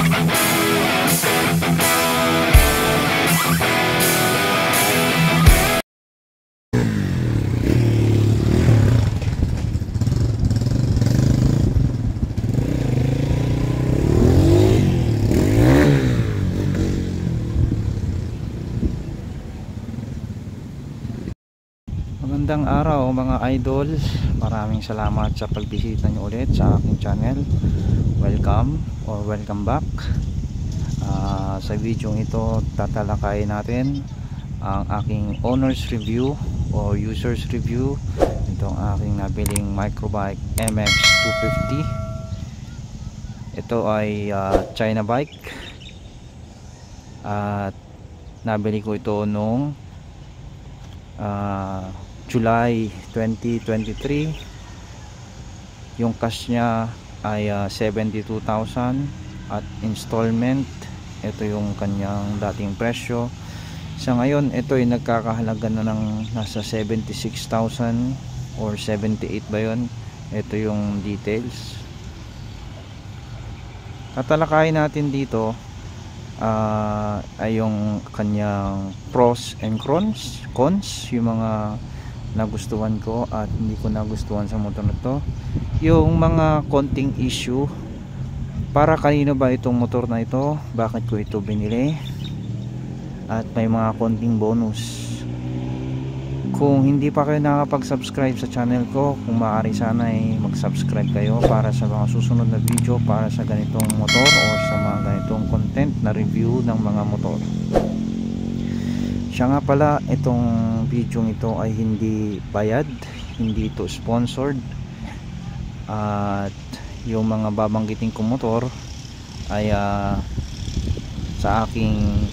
Magandang araw mga idol, maraming salamat sa pagbisita nyo ulit sa aking channel. Welcome or welcome back. Sa video ito tatalakayin natin ang aking owner's review o user's review itong aking nabiling microbike MX 250. Ito ay China bike at nabili ko ito noong July 2023. Yung cash niya ay 72,000 at installment ito yung kanyang dating presyo. Sa ngayon ito ay nagkakahalaga na ng nasa 76,000 or 78 ba yun. Ito yung details. Tatalakayin natin dito ay yung kanyang pros and cons, yung mga nagustuhan ko at hindi ko nagustuhan sa motor na to, yung mga konting issue, para kanino ba itong motor na ito, bakit ko ito binili, at may mga konting bonus. Kung hindi pa kayo nakapag-subscribe sa channel ko, kung maaari sana ay mag-subscribe kayo para sa mga susunod na video para sa ganitong motor o sa mga ganitong content na review ng mga motor. Siya nga pala, itong video ito ay hindi bayad, hindi ito sponsored, at yung mga babanggitin kong motor ay sa aking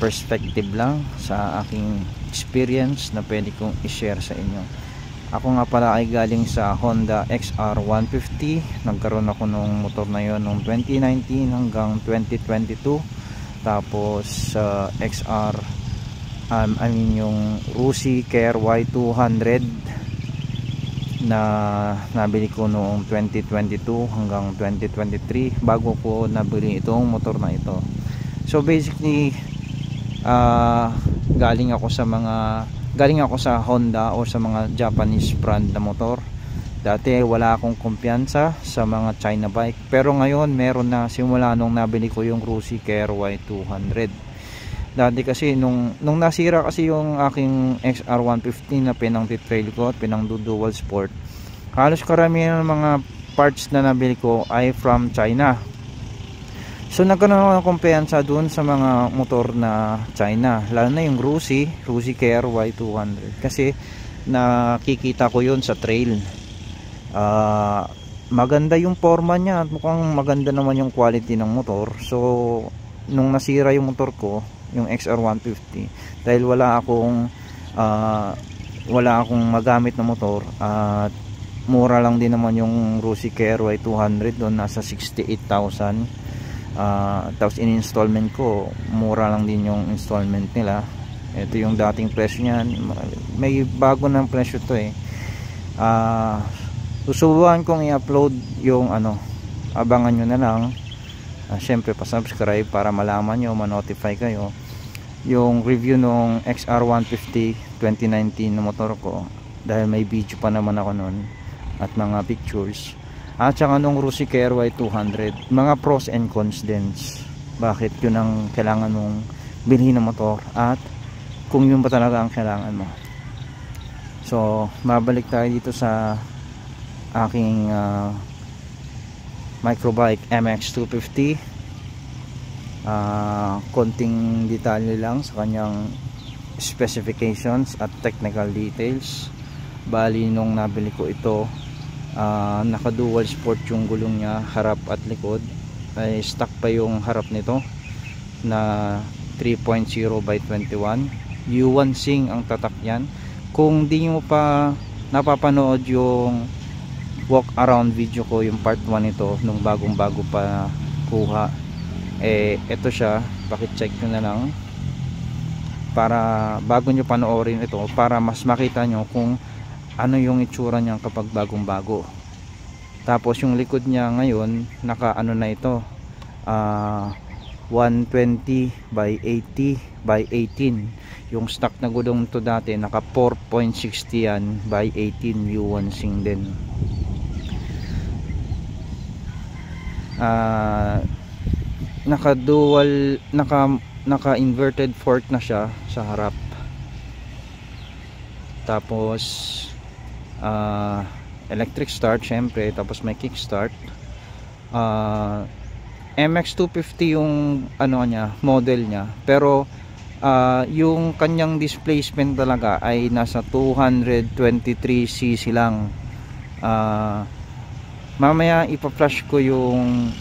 perspective lang, sa aking experience na pwede kong i-share sa inyo. Ako nga pala ay galing sa Honda XR 150. Nagkaroon ako ng motor na yon noong 2019 hanggang 2022. Tapos XR yung Rusi Care Y200 na nabili ko noong 2022 hanggang 2023 bago ko nabili itong motor na ito. So basically galing ako sa Honda o sa mga Japanese brand na motor. Dati wala akong kumpiyansa sa mga China bike, pero ngayon meron na, simula nung nabili ko yung Rusi Care Y200. Dati kasi nung nasira kasi yung aking XR150 na pinang-trail ko at pinang-dual sport, halos karamihan ng mga parts na nabili ko ay from China. So nagkaroon ako ng kumpiyansa dun sa mga motor na China, lalo na yung Rusi Care Y200 kasi nakikita ko yun sa trail. Maganda yung forma niya at mukhang maganda naman yung quality ng motor. So nung nasira yung motor ko, yung XR150, dahil wala akong magamit na motor at mura lang din naman yung Rusi Care Y200 doon, nasa 68,000. Tapos in installment ko, mura lang din yung installment nila. Ito yung dating presyo niyan, may bago ng presyo to eh. Susubukan kong i-upload yung abangan nyo na lang. Syempre pa-subscribe para malaman nyo, ma-notify kayo yung review nung XR150 2019 na motor ko, dahil may video pa naman ako nun at mga pictures. At saka nung Rusi Care Y200, mga pros and cons din, bakit yun ang kailangan mong bilhin na motor at kung yun ba talaga ang kailangan mo. So mabalik tayo dito sa aking microbike MX 250. Konting detalye lang sa kanyang specifications at technical details. Bali nung nabili ko ito, naka dual sport yung gulong niya, harap at likod. Ay stock pa yung harap nito na 3.0/21. U1 Sing ang tatak yan. Kung di nyo pa napapanood yung walk around video ko, yung part 1 ito, nung bagong bago pa kuha, ito siya, pakicheck nyo na lang para bago nyo panoorin ito, para mas makita nyo kung ano yung itsura niya kapag bagong bago. Tapos yung likod niya ngayon, naka na ito, 120 by 80 by 18. Yung stock na gudong to dati naka 4.60 yan by 18 U1 Sing din. Naka dual, naka inverted fork na siya sa harap. Tapos electric start syempre, tapos may kick start. MX250 yung ano niya, model niya, pero yung kanyang displacement talaga ay nasa 223cc lang. Mamaya ipa-flash ko yung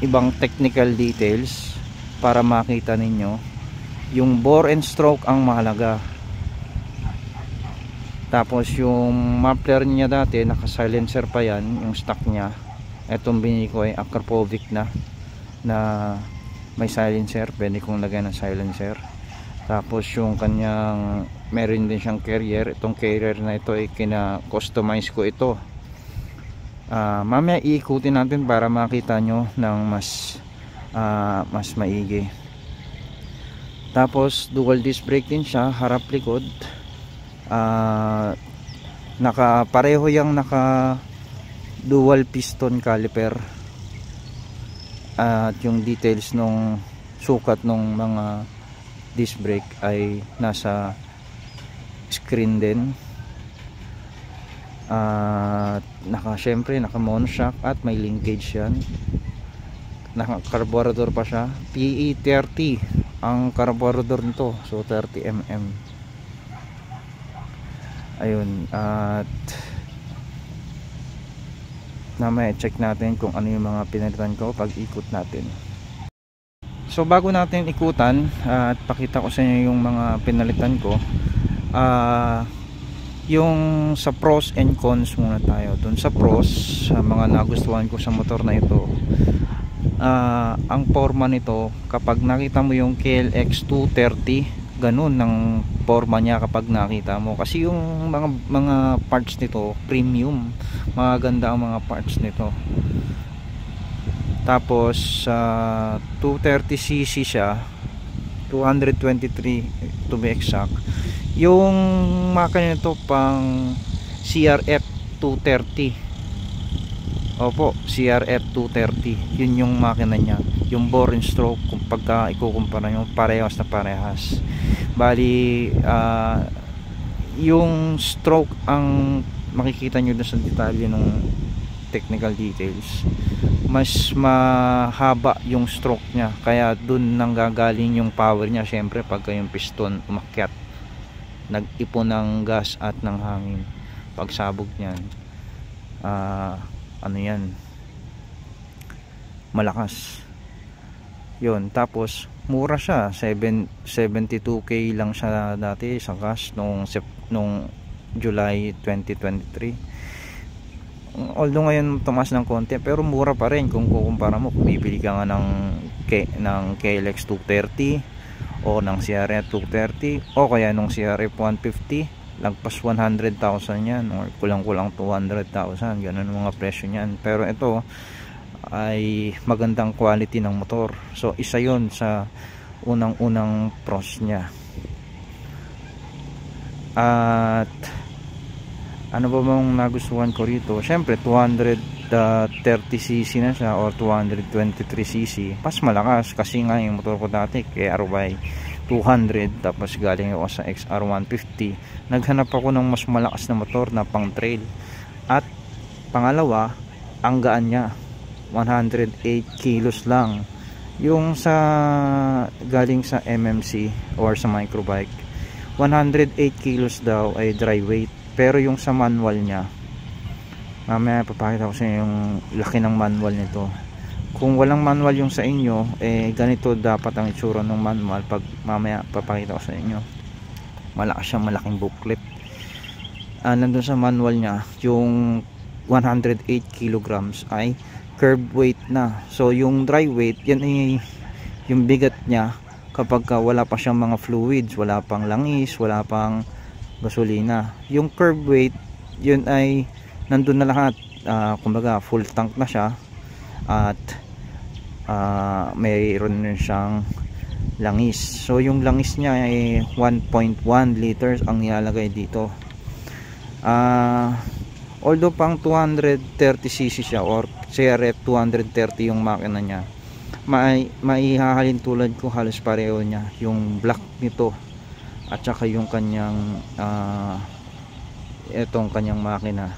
ibang technical details para makita ninyo. Yung bore and stroke ang mahalaga. Tapos yung muffler niya dati naka silencer pa yan, yung stock niya. Etong binili ko ay Akrapovic na may silencer, pwede kong lagyan ng silencer. Tapos yung kanyang, meron din siyang carrier. Itong carrier na ito ay kina-customize ko ito. Mamaya iikutin natin para makita nyo ng mas maigi. Tapos dual disc brake din siya, harap likod. Pareho yung naka dual piston caliper. At yung details nung sukat nung mga disc brake ay nasa screen din. Syempre naka monoshock at may linkage yan. Naka carburetor pa siya, PE30 ang carburetor nito, so 30mm. Ayun, at mamaya check natin kung ano yung mga pinalitan ko pag ikot natin. So bago natin ikutan at pakita ko sa inyo yung mga pinalitan ko, yung sa pros and cons muna tayo. Dun sa pros, mga nagustuhan ko sa motor na ito, ang forma nito, kapag nakita mo yung KLX 230, ganun ang forma niya kapag nakita mo, kasi yung mga parts nito premium, maganda ang mga parts nito. Tapos 230cc siya, 223 to be exact. Yung makina nito pang CRF 230. Opo, CRF 230. Yun yung makina niya. Yung bore and stroke, kung pagka ikukumpara nyo, parehas na parehas. Bali, yung stroke ang makikita nyo dun sa detalye ng technical details. Mas mahaba yung stroke niya, kaya dun nanggagaling yung power niya. Syempre pagka yung piston umakyat, nag-ipon ng gas at ng hangin, pagsabog niyan, ano yan, malakas yun. Tapos mura siya, 72k lang siya dati sa cash nung July 2023. Although ngayon tumaas ng konti, pero mura pa rin kung kukumpara mo, kung bibili ka nga ng KLX 230 o ng CRF 230 o kaya nung CRF 150, lagpas 100,000 yan, or kulang-kulang 200,000, ganun ang mga presyo niyan. Pero ito ay magandang quality ng motor, so isa yon sa unang pros niya. At ano ba bang nagustuhan ko rito? Syempre 230cc na siya or 223cc, mas malakas kasi nga yung motor ko dati kay RY 200, tapos galing ako sa XR 150. Naghanap ako ng mas malakas na motor na pang trail. At pangalawa, ang gaan niya, 108 kilos lang. Yung sa galing sa MMC or sa microbike, 108 kilos daw ay dry weight. Pero yung sa manual niya, mamaya papakita ko sa inyo yung laki ng manual nito. Kung walang manual yung sa inyo, ganito dapat ang itsura ng manual. Pag mamaya papakita ko sa inyo, malakas siyang malaking booklet. Nandun sa manual niya, yung 108 kilograms ay curb weight na. So yung dry weight, yan ay yung bigat niya kapag wala pa siyang mga fluids, wala pang langis, wala pang gasolina. Yung curb weight, yun ay nandun na lahat, kumbaga full tank na siya, at mayroon rin siyang langis. So yung langis niya ay 1.1 liters ang nilalagay dito. Although pang 230cc siya or CRF 230 yung makina niya, maihahalin tulad ko halos pareho niya yung black nito at saka yung kanyang etong kanyang makina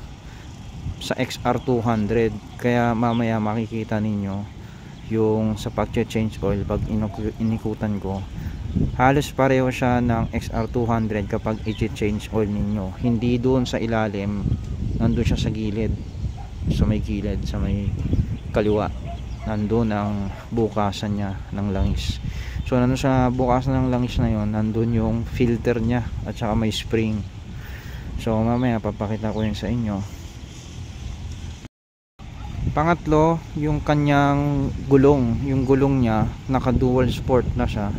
sa XR200. Kaya mamaya makikita ninyo yung sa pag-change oil pag inikutan ko, halos pareho siya ng XR200 kapag i-change oil ninyo. Hindi doon sa ilalim, nandun siya sa gilid, sa may gilid, sa may kaliwa, nandun ang bukasan niya ng langis. So nandun sa bukasan ng langis na yon, nandun yung filter niya at saka may spring. So mamaya papakita ko yun sa inyo. Pangatlo, yung kanyang gulong. Yung gulong niya naka dual sport na siya.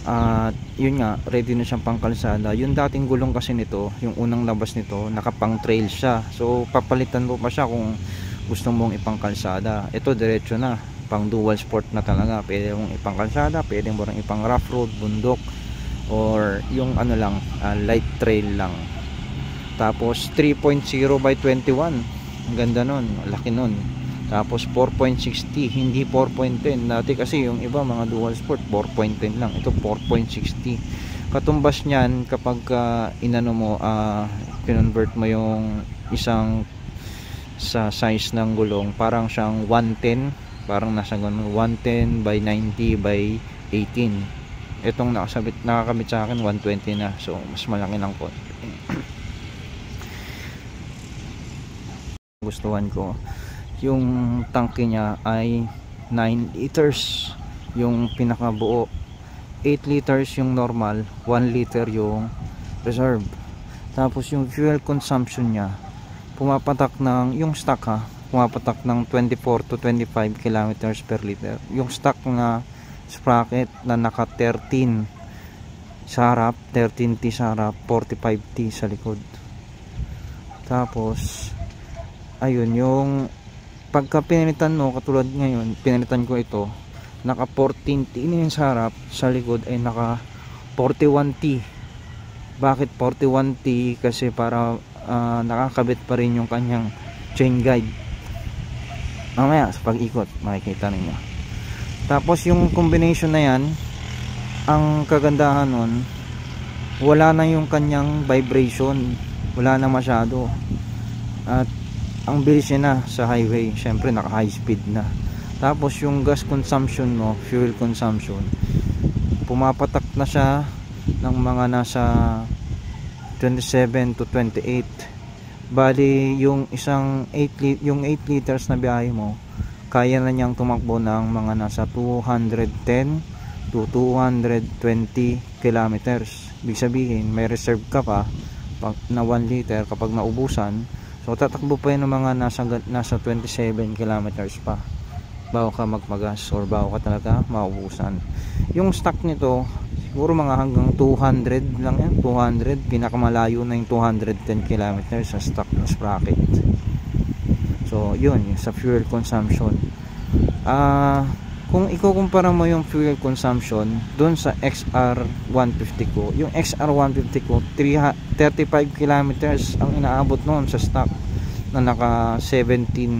At yun nga, ready na siyang pangkalsada. Yung dating gulong kasi nito, yung unang labas nito, nakapang trail siya. So papalitan mo pa siya kung gusto mong ipangkalsada. Ito diretso na, pang dual sport na talaga. Pwede mong ipangkalsada, pwede mo rin ipang rough road, bundok, or yung ano lang, light trail lang. Tapos 3.0 by 21, ang ganda nun, laki nun. Tapos 4.60, hindi 4.10. Dati kasi yung iba mga dual sport 4.10 lang, ito 4.60. Katumbas niyan kapag inano mo, convert mo yung isang sa size ng gulong, parang siyang 110, parang nasa ganun, 110 by 90 by 18. Itong nakakabit sa akin 120 na, so mas malaki ng konti. Gustuhan ko yung tangke niya ay 9 liters yung pinakabuo, 8 liters yung normal, 1 liter yung reserve. Tapos yung fuel consumption niya pumapatak ng, yung stock pumapatak ng 24 to 25 kilometers per liter. Yung stock na sprocket na naka 13 sa harap, 13T sa harap, 45T sa likod. Tapos ayun, yung pagka pininitan mo, katulad ngayon pininitan ko ito, naka 14T na yung sa harap, sa likod ay naka 41T. Bakit 41T? Kasi para nakakabit pa rin yung kanyang chain guide. Mamaya sa pag-ikot makikita ninyo. Tapos yung combination na yan, ang kagandahan nun, wala na yung kanyang vibration, wala na masyado. At ang bilis niya na sa highway, syempre naka high speed na. Tapos yung gas consumption mo, fuel consumption, pumapatak na siya ng mga nasa 27 to 28. Bali yung isang 8 liters na biyahe mo, kaya na niyang tumakbo ng mga nasa 210 to 220 kilometers. Ibig sabihin may reserve ka pa na 1 liter kapag naubusan. So tatakbo pa yun ng mga nasa 27 kilometers pa bago ka magmagas or bago ka talaga maubusan. Yung stock nito siguro mga hanggang 200 lang yan, 200, pinakamalayo na yung 210 kilometers sa stock na sprocket. So yun, yung sa fuel consumption. Kung ikukumpara mo yung fuel consumption doon sa XR150 ko, yung XR150 ko 35 kilometers ang inaabot noon sa stock na naka 1749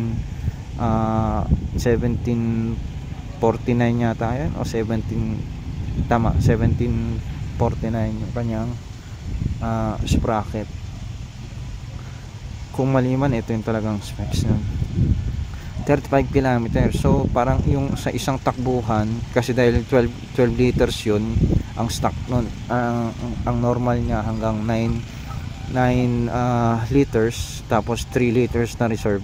yata yan, o 17, tama, 1749 yung kanyang sprocket. Kung mali man, ito yung talagang specs nun, 35 kilometers. So parang yung sa isang takbuhan, kasi dahil 12 liters yun ang stock nun, ang normal niya hanggang 9 liters, tapos 3 liters na reserve.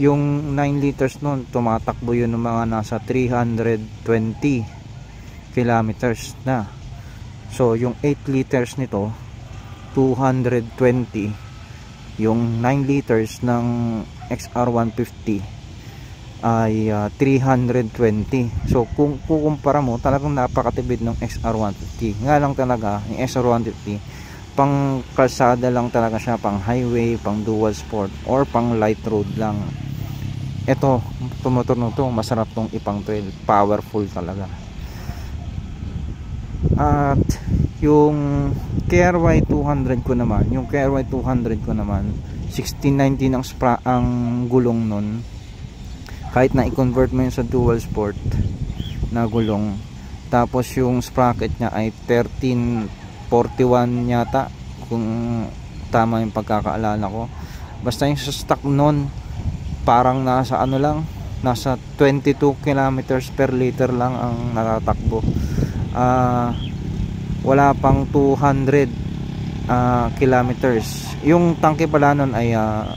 Yung 9 liters nun, tumatakbo yun ng mga nasa 320 kilometers na. So yung 8 liters nito 220, yung 9 liters ng XR150 ay 320. So kung kukumpara mo, talagang napakatipid ng XR150. Nga lang talaga yung XR150 pang kalsada lang talaga siya, pang highway, pang dual sport, or pang light road lang. Ito, motor na to, masarap tong ipang trail, powerful talaga. At yung KRY 200 ko naman, 1690 ang gulong nun. Kahit na i-convert mo yun sa dual sport na gulong, tapos yung sprocket niya ay 1341 yata, kung tama yung pagkakaalala ko. Basta yung sa stock nun, parang nasa ano lang, nasa 22 kilometers per liter lang ang natatakbo. Wala pang 200 kilometers. Yung tangke pala nun ay 8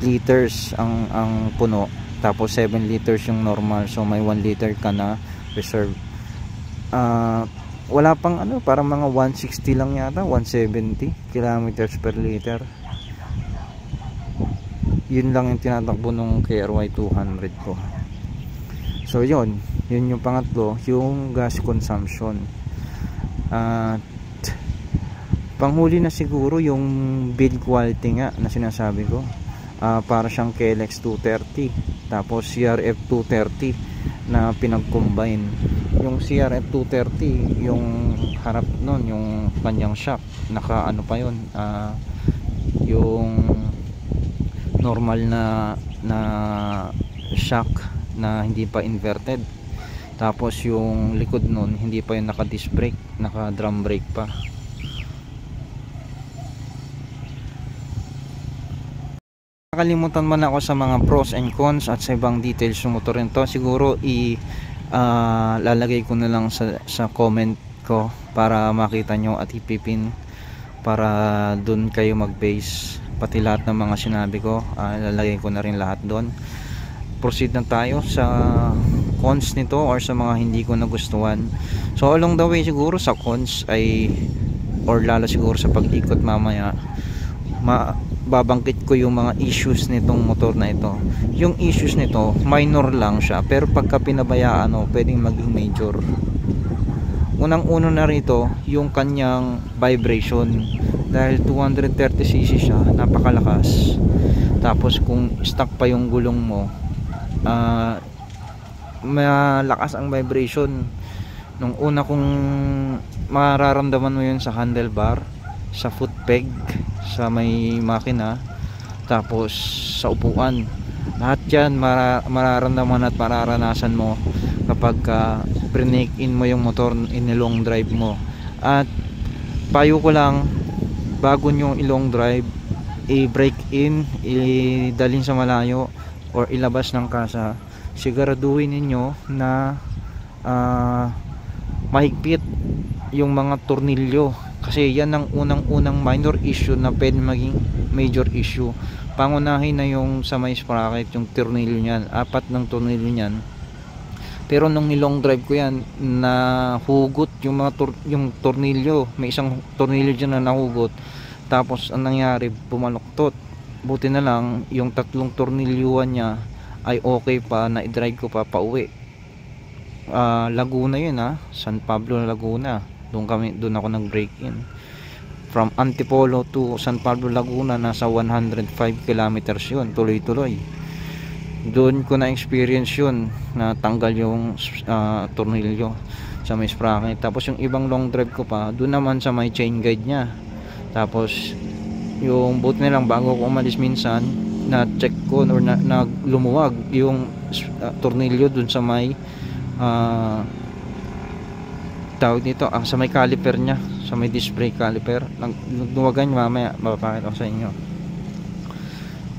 liters ang puno, tapos 7 liters yung normal, so may 1 liter ka na reserve. Wala pang ano, parang mga 160 lang yata, 170 kilometers per liter. Yun lang yung tinatakbo nung KRY 200 ko. So yun yung pangatlo, yung gas consumption. At panghuli na siguro yung build quality nga na sinasabi ko. Para siyang KLX 230 tapos CRF 230 na pinag-combine. Yung CRF 230, yung harap nun, yung kanyang shock, naka ano pa yun, yung normal na shock na hindi pa inverted. Tapos yung likod nun, hindi pa yung naka disc brake, naka drum brake pa. Nakalimutan man ako sa mga pros and cons at sa ibang details ng motor nito, siguro lalagay ko na lang sa comment ko para makita nyo at ipipin, para dun kayo mag-base. Pati lahat ng mga sinabi ko, lalagay ko na rin lahat doon. Proceed na tayo sa cons nito or sa mga hindi ko nagustuhan. So along the way siguro sa cons ay, or lalo siguro sa pag-ikot mamaya, babangkit ko yung mga issues nitong motor na ito. Yung issues nito, minor lang siya, pero pagka pinabayaan pwedeng maging major. Unang-uno na rito, yung kanyang vibration. Dahil 230cc siya, napakalakas. Tapos kung stuck pa yung gulong mo, malakas ang vibration. Nung una kong mararamdaman mo yun sa handlebar, sa foot peg, sa may makina, tapos sa upuan. Lahat yan mararamdaman at mararanasan mo kapag break in mo yung motor in long drive mo. At payo ko lang, bago nyo ilong drive, i-break in, idalhin sa malayo or ilabas ng kasa, siguraduhin ninyo na mahigpit yung mga tornilyo, kasi yan ang unang minor issue na pwede maging major issue. Pangunahin na yung sa may sprocket, yung tornilyo nyan, 4 ng tornilyo nyan. Pero nung nilong drive ko yan, nahugot yung mga yung tornilyo. May isang tornilyo dyan na nahugot. Tapos ang nangyari, bumaluktot. Buti na lang yung 3 tornilyuan niya ay okay pa, na i-drive ko pa pauwi. Laguna yun, San Pablo, Laguna. Doon ako nag-break in. From Antipolo to San Pablo, Laguna, nasa 105 kilometers yun, tuloy-tuloy. Doon ko na experience yun, na tanggal yung tornilyo sa may sprocket. Tapos yung ibang long drive ko pa, doon naman sa may chain guide nya. Tapos yung boot nilang, bago ko umalis minsan, na check ko or na lumuwag yung tornilyo doon sa may tawag dito, sa may caliper nya, sa may disc brake caliper. Luwagan mamaya, mapapakita ko sa inyo.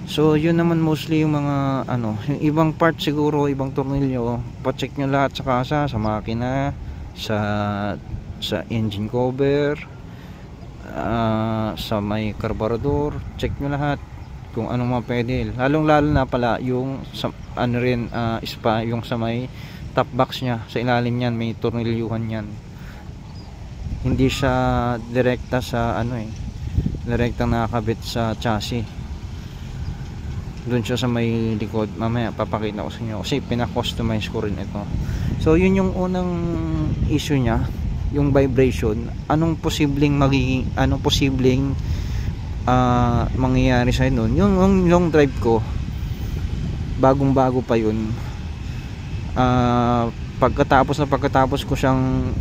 So yun naman mostly yung mga yung ibang part siguro, ibang tornilyo, pa-check nyo lahat sa kasa, sa makina, sa engine cover, sa may carburetor, check nyo lahat kung anong mga pwede. Lalong lalo na pala yung spa, yung sa may top box nya, sa ilalim nyan may tornilyuhan yan. Hindi siya direkta sa direktang nakakabit sa chassis. Doon siya sa may likod. Mamaya papakita ko sa inyo kasi pina-customize ko rin ito. So yun yung unang issue nya, yung vibration. Anong posibleng mangyayari sa nun? Yung long drive ko, bagong bago pa yun. Pagkatapos ko siyang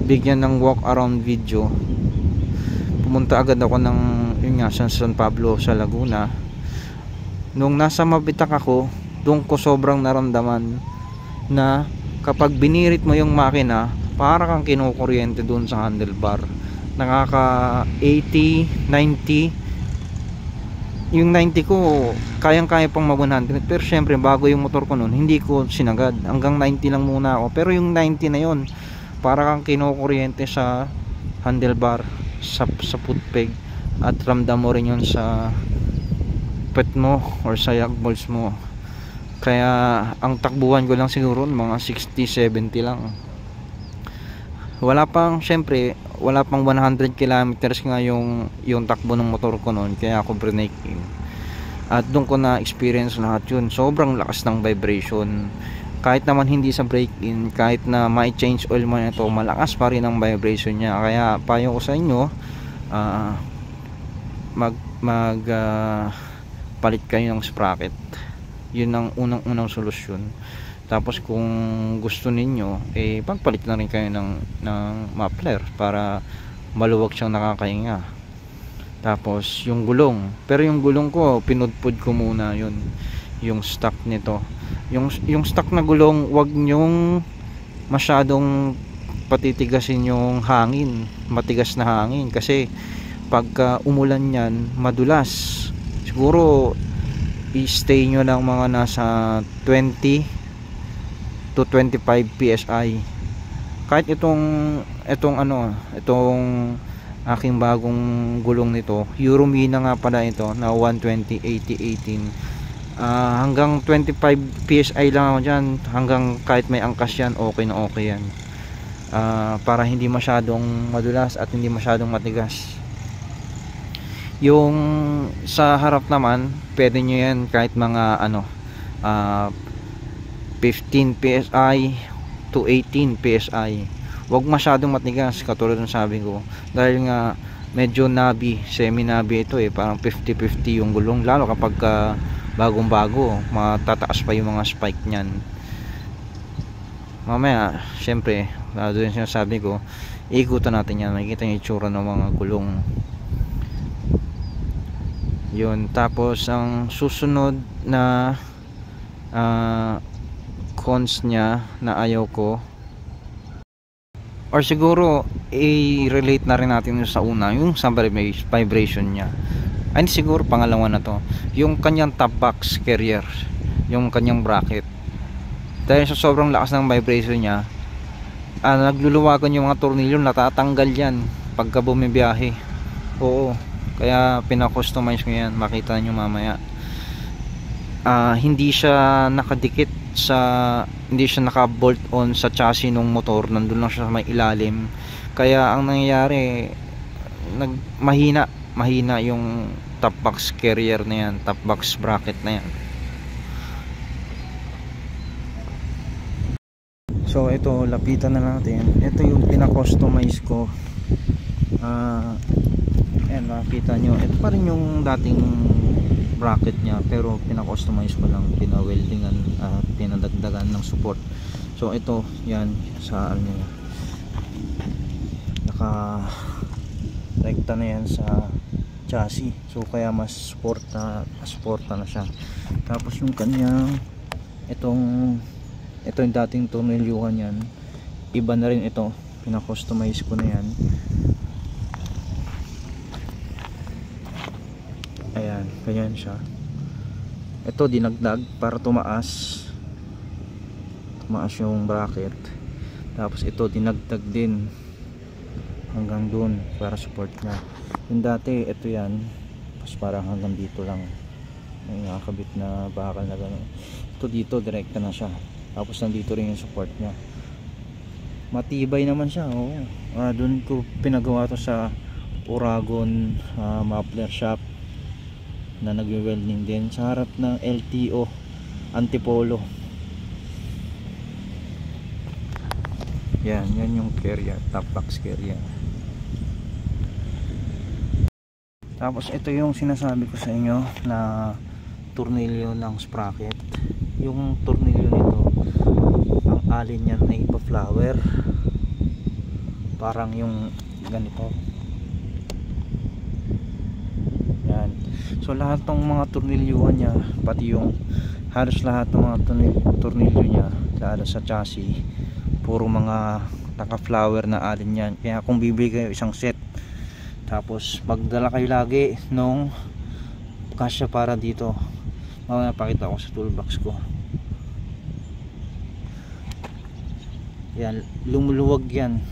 bigyan ng walk around video, pumunta agad ako ng yun nga, San Pablo sa Laguna. Nung nasa Mabitak ako, doon ko sobrang naramdaman na kapag binirit mo yung makina, para kang kinukuryente doon sa handlebar. Nakaka 80, 90. Yung 90 ko kayang-kaya pang mag 100, pero syempre bago yung motor ko noon, hindi ko sinagad, hanggang 90 lang muna ako. Pero yung 90 na yon, para kang kinukuryente sa handlebar, sa foot peg, at ramdam mo rin yun sa pet mo or sa yack balls mo. Kaya ang takbuhan ko lang siguro mga 60-70 lang. Wala pang, syempre wala pang 100 kilometers nga yung takbo ng motor ko noon, kaya ako breaking. At doon ko na experience lahat yun. Sobrang lakas ng vibration. Kahit naman hindi sa break-in, kahit na may change oil mo na ito, malakas pa rin ang vibration niya. Kaya payo ko sa inyo, palit kayo ng sprocket. Yun ang unang solusyon. Tapos kung gusto ninyo, pagpalit na rin kayo ng muffler para maluwag siyang nakakahinga. Tapos yung gulong, pero yung gulong ko pinudpud ko muna yun, yung stock nito. Yung stock na gulong, wag nyong masyadong patitigasin yung hangin, matigas na hangin, kasi pagka umulan yan, madulas. Siguro i-stay nyo lang mga nasa 20 to 25 psi. Kahit itong aking bagong gulong nito, Euromina nga pala ito, na 120/80/18, hanggang 25 psi lang ako dyan. Hanggang kahit may angkas yan, okay na okay yan, para hindi masyadong madulas at hindi masyadong matigas. Yung sa harap naman, pwede nyo yan kahit mga 15 psi to 18 psi. Huwag masyadong matigas, katulad ng sabi ko, dahil nga medyo semi nabi ito, parang 50-50 yung gulong, lalo kapag bagong bago, matataas pa yung mga spike nyan. Mamaya syempre, lalo yung sinasabi ko, ikutan natin yan, makikita yung itsura ng mga gulong yun. Tapos ang susunod na cons niya na ayaw ko, or siguro i-relate na rin natin yung sa una, yung sa vibration niya. Ay, siguro pangalawa na to, yung kanyang top box carrier, yung kanyang bracket. Dahil sa sobrang lakas ng vibration niya, nagluluwagan yung mga tornilyo, natatanggal yan pagka bumibiyahe. Oo, kaya pina-customize ko yan, makita nyo mamaya. Hindi siya nakadikit hindi siya naka-bolt on sa chassis ng motor, nandun lang siya sa may ilalim. Kaya ang nangyayari, mahina yung top box carrier na yan, top box bracket na yan. So ito, lapitan na natin. Ito yung pina-customize ko. Ayan, makikita nyo, ito pa rin yung dating bracket nya, pero pina-customize ko lang, pina-weldingan, pinadagdagan ng support. So ito, yan sa naka rekta na yan sa chassis, so kaya mas sporta na siya. Tapos yung kanyang ito yung dating tornilyuhan yan, iba na rin ito, pina-customize ko na yan. Ayan, ganyan siya. Ito dinagdag para tumaas yung bracket. Tapos ito dinagdag din hanggang dun para support niya. Yung dati ito yan, tapos parang hanggang dito lang, may nakakabit na bakal na gano'n. Ito dito direkta na siya, tapos nandito rin yung support niya. Matibay naman siya. Dun ko pinagawa to sa Uragon muffler shop na nagwe-welding din, sa harap ng LTO Antipolo. Yan yung carrier, top box carrier. Tapos ito yung sinasabi ko sa inyo na tornilyo ng sprocket. yung tornilyo nito, ang alin yan ay ipa-flower, parang yung ganito. Yan. So lahat ng mga tornilyuhan niya, pati yung halos lahat ng mga tornilyo niya lalo sa chassis, puro mga naka-flower na alin yan. Kaya kung bibili kayo isang set, tapos pagdala kayo lagi nung kasya para dito, mamaya pakita ko sa toolbox ko. Yan, lumuluwag yan.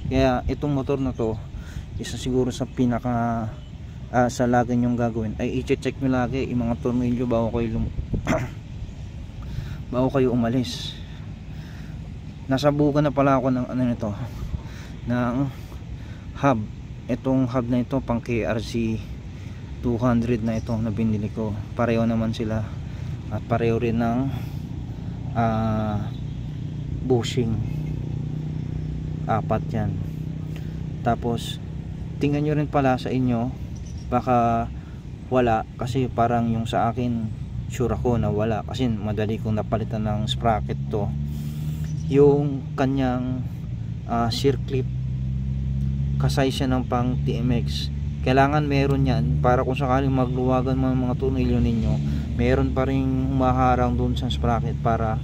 Kaya itong motor na to, isa siguro sa pinaka sa lagi nyong gagawin ay i-check nyo lagi yung mga tornilyo bago kayo bago kayo umalis. Nasabukan na pala ako ng ano nito, ng hub. Itong hub na ito pang KRC 200 na ito na binili ko. Pareho naman sila at pareho rin ng bushing, 4 yan. Tapos tingnan nyo rin pala sa inyo, baka wala, kasi parang yung sa akin sure ako na wala, kasi madali kong napalitan ng sprocket to. Yung kanyang circlip, kasay siya ng pang TMX. Kailangan meron yan para kung sakaling magluwagan mga tornilyo ninyo, meron pa rin humaharang dun sa sprocket para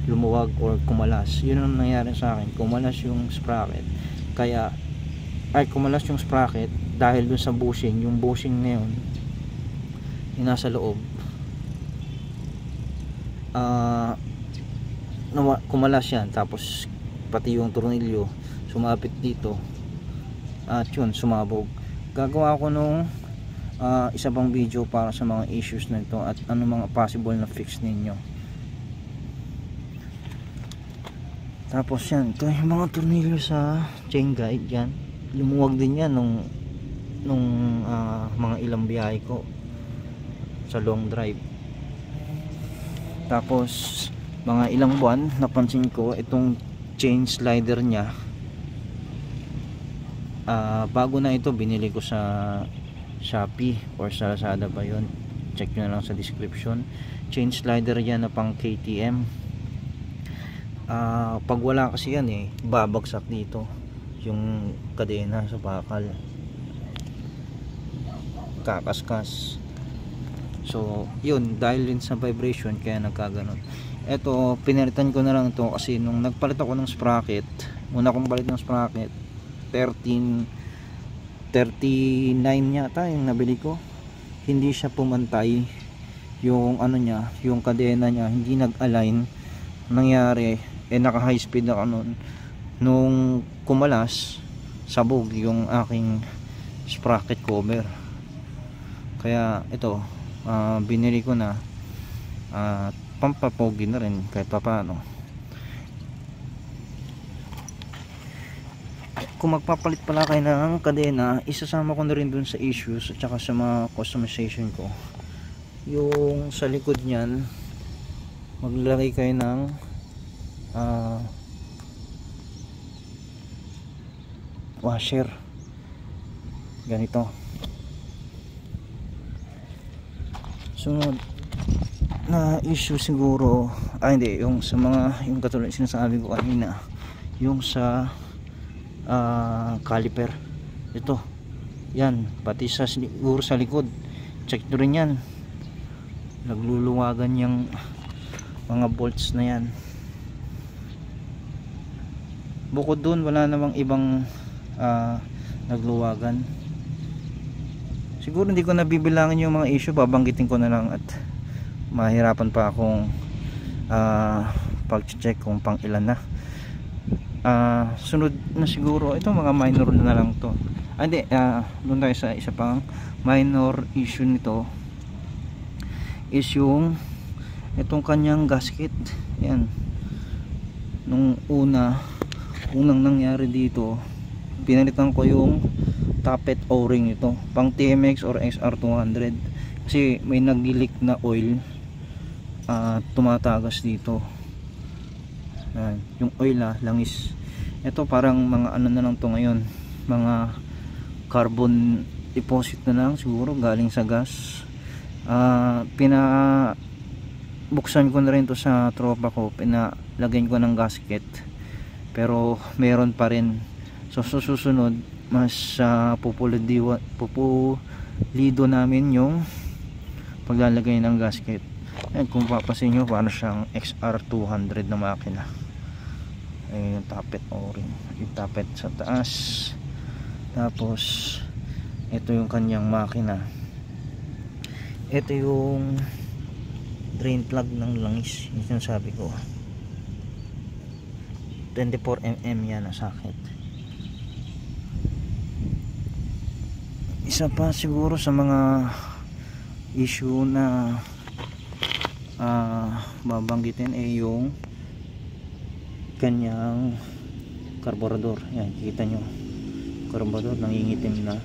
lumuwag or kumalas. Yun ang nangyari sa akin, kumalas yung sprocket. Kaya kumalas yung sprocket dahil dun sa bushing. Yung bushing na yun, yung nasa loob, kumalas yan. Tapos pati yung tornilyo sumapit dito at yun, sumabog. Gagawa ko nung isa pang video para sa mga issues na ito at ano mga possible na fix ninyo. Tapos yan, ito yung mga tornilyo sa chain guide. Yan, lumuwag din yan nung mga ilang biyahe ko sa long drive. Tapos mga ilang buwan napansin ko itong chain slider nya, bago na ito, binili ko sa Shopee or sa Lazada ba yun, check nyo na lang sa description. Chain slider yan na pang KTM. Pag wala kasi yan babagsak dito yung kadena sa bakal, kakaskas. So yun, dahil din sa vibration kaya nagkaganon. Eto, pinalitan ko na lang ito kasi nung nagpalit ako ng sprocket, una kong palit ng sprocket 1339 yata yung nabili ko, hindi siya pumantay yung ano niya, yung kadena niya hindi nag-align. Nangyari, naka high speed ako nun, nung kumalas, sabog yung aking sprocket cover. Kaya ito, binili ko na, pampapogi na rin kahit papaano. Kung magpapalit pala kayo ng kadena, isasama ko na rin dun sa issues at saka sa mga customization ko. Yung sa likod nyan, maglalagay kayo ng washer ganito. Sunod na issue siguro, hindi, yung sa mga, yung katulad sinasabi ko kanina, yung sa caliper, ito yan, pati sa siguro sa likod, check nyo rin yan, nagluluwagan yung mga bolts na yan. Bukod dun, wala namang ibang nagluwagan. Siguro hindi ko nabibilangin yung mga issue, babanggitin ko na lang at mahirapan pa akong pag-check kung pang ilan na. Sunod na siguro, ito mga minor na lang to. Hindi, doon tayo sa isa pang minor issue nito, is yung itong kanyang gasket. Yan, nung unang nangyari dito, pinalitan ko yung tappet o-ring ito pang TMX or XR200 kasi may nag-leak na oil, tumatagas dito. Yan, yung oil langis. Ito parang mga ano na lang to ngayon, mga carbon deposit na lang siguro galing sa gas. buksan ko na rin to sa tropa ko, pinalagyan ko ng gasket, pero meron pa rin. So susunod mas pupulido namin yung paglalagay ng gasket. And kung papasin nyo, paano siyang XR200 na makina. Ayun yung tappet o-ring, yung tappet sa taas. Tapos ito yung kanyang makina. Ito yung drain plug ng langis, yung sabi ko 24mm yan na socket. Isa pa siguro sa mga issue na babanggitin ay yung kanyang karburador. Yan, kita nyo, karburador nangingitim na.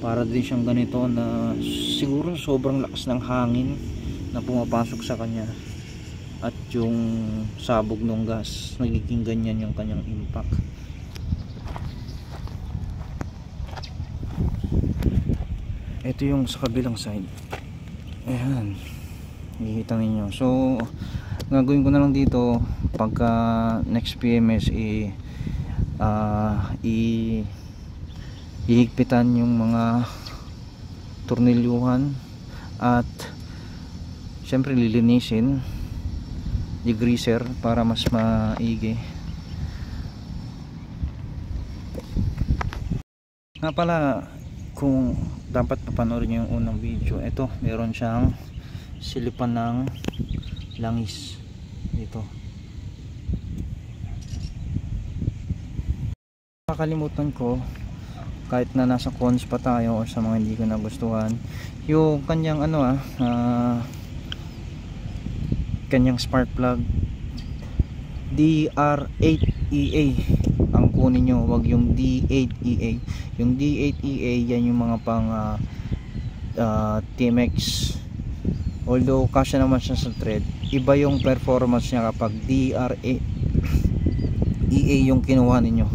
Para din siyang ganito na siguro sobrang lakas ng hangin na pumapasok sa kanya, at yung sabog ng gas nagiging ganyan yung kanyang impact. Ito yung sa kabilang side. Ayan, nakikita ninyo. So gagawin ko na lang dito pagka next PMS ihigpitan yung mga tornilyuhan, at syempre lilinisin, degreaser para mas maigi. Nga pala, kung dapat papanoorin nyo yung unang video, ito meron siyang silipan ng langis dito. Nakakalimutan ko, kahit na nasa cons pa tayo or sa mga hindi ko nagustuhan, yung kanyang kanyang spark plug DR8EA ang kunin nyo, wag yung D8EA. Yung D8EA yan yung mga pang TMX, although kasya naman siya sa thread. Iba yung performance niya kapag DR8EA yung kinuha ninyo,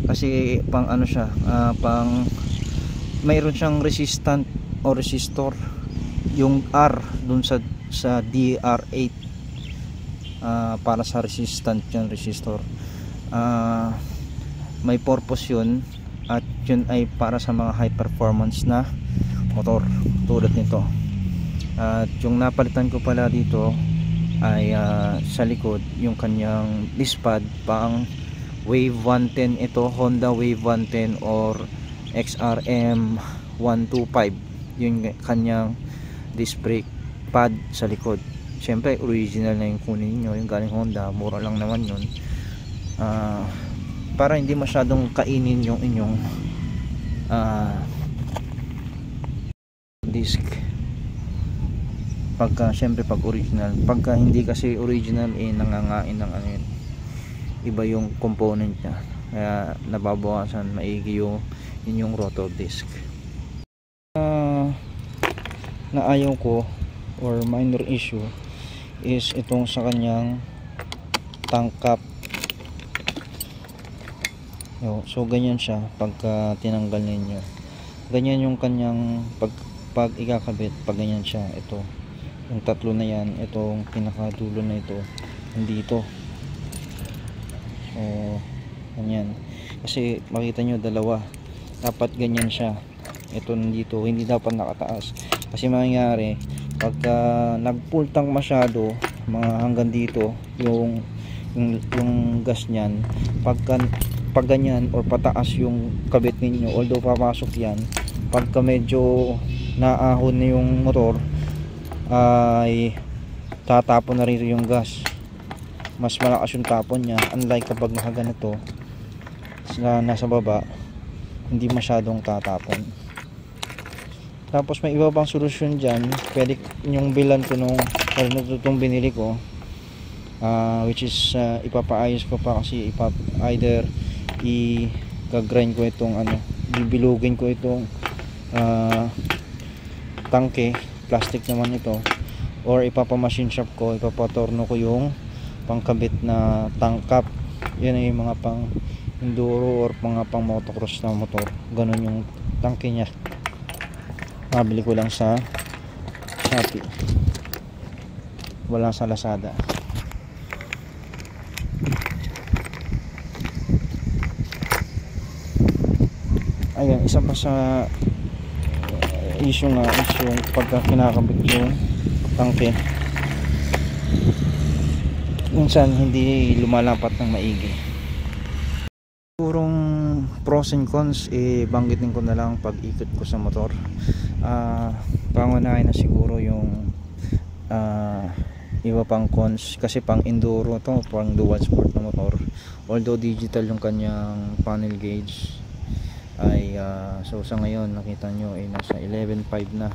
kasi pang ano siya, pang mayroon siyang resistant o resistor, yung R dun sa DR8, para sa resistant yung resistor. May purpose yun, at yun ay para sa mga high performance na motor tulad nito. At yung napalitan ko pala dito ay sa likod yung kanyang disc pad, pang Wave 110 ito, Honda Wave 110 or XRM 125, yung kanyang disc brake pad sa likod. Siyempre original na yung kunin nyo, yung galing Honda, mura lang naman yun, para hindi masyadong kainin yung inyong disc pagka, siyempre pag original. Pagka hindi kasi original, nangangain ng ano yun, iba yung component nya, kaya nababawasan maigi yung inyong rotor disc. Na ayaw ko or minor issue is itong sa kanyang tank cap. So ganyan siya pagka tinanggal ninyo, ganyan yung kanyang pag ikakabit, pag ganyan siya. Ito yung tatlo na yan, itong pinakadulo na ito nandito. So ganyan, kasi makita nyo dalawa, dapat ganyan siya. Ito nandito, hindi dapat nakataas, kasi mangyayari pagka nag-full tank masyado, mga hanggang dito yung gas niyan, pag ganyan or pataas yung kabit ninyo, although papasok yan, pagka medyo naahon na yung motor, ay tatapon na rin yung gas, mas malakas yung tapon niya. Unlike kapag nakaganito nasa baba, hindi masyadong tatapon. Tapos may iba pang solusyon dyan, pwede yung bilan ko nung itong binili ko, which is ipapaayos ko pa, kasi either i-grind ko itong bibilugin ko itong tangke, plastic naman ito, or ipapamachine shop ko, ipapatorno ko yung pangkabit na tank cap. Yan ay mga pang enduro or mga pang motocross na motor, ganun yung tangke nya. Nabili ko lang sa Shopee. wala sa Lazada. Ayan, isa pa sa issue nga is yung pagka kinakabit yung tangke, minsan hindi lumalapat ng maigi. Sigurong pros and cons banggitin ko na lang pag ikot ko sa motor. Pangunahin na siguro yung iba pang cons, kasi pang enduro to, pang dual sport na motor. Although digital yung kanyang panel gauge ay so sa ngayon nakita nyo ay nasa 11.5 na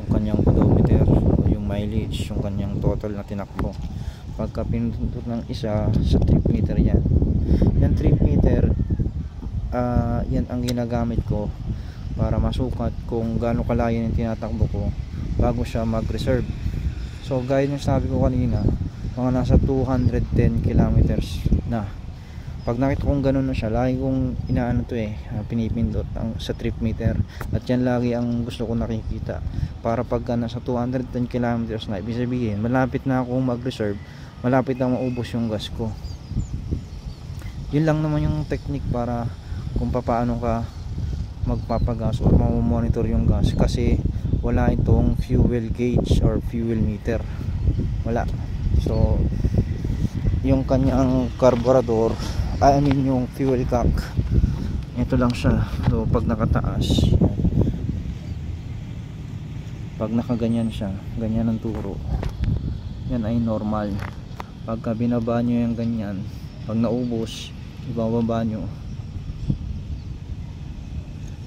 yung kanyang pedometer, yung mileage, yung kanyang total na tinakbo. Pagka pinundot ng isa sa trip meter, yan trip meter, yan ang ginagamit ko para masukat kung gaano kalayo yung tinatakbo ko bago siya mag-reserve. So gaya ng sabi ko kanina, mga nasa 210 kilometers na. Pag nakita kong gano'n na siya, lagi kong inaano to pinipindot sa trip meter, at yan lagi ang gusto ko nakikita, para pagka nasa 210 kilometers na, ibig sabihin malapit na akong mag-reserve, malapit na maubos yung gas ko. Yun lang naman yung technique para kung paano ka magpapagas o mamonitor yung gas, kasi wala itong fuel gauge or fuel meter, wala. So yung kanyang carburetor, I mean yung fuel cock, ito lang siya. So pag nakataas, pag nakaganyan siya, ganyan ang turo, yan ay normal. Pagka binaba nyo yung ganyan, pag naubos, ibababa nyo,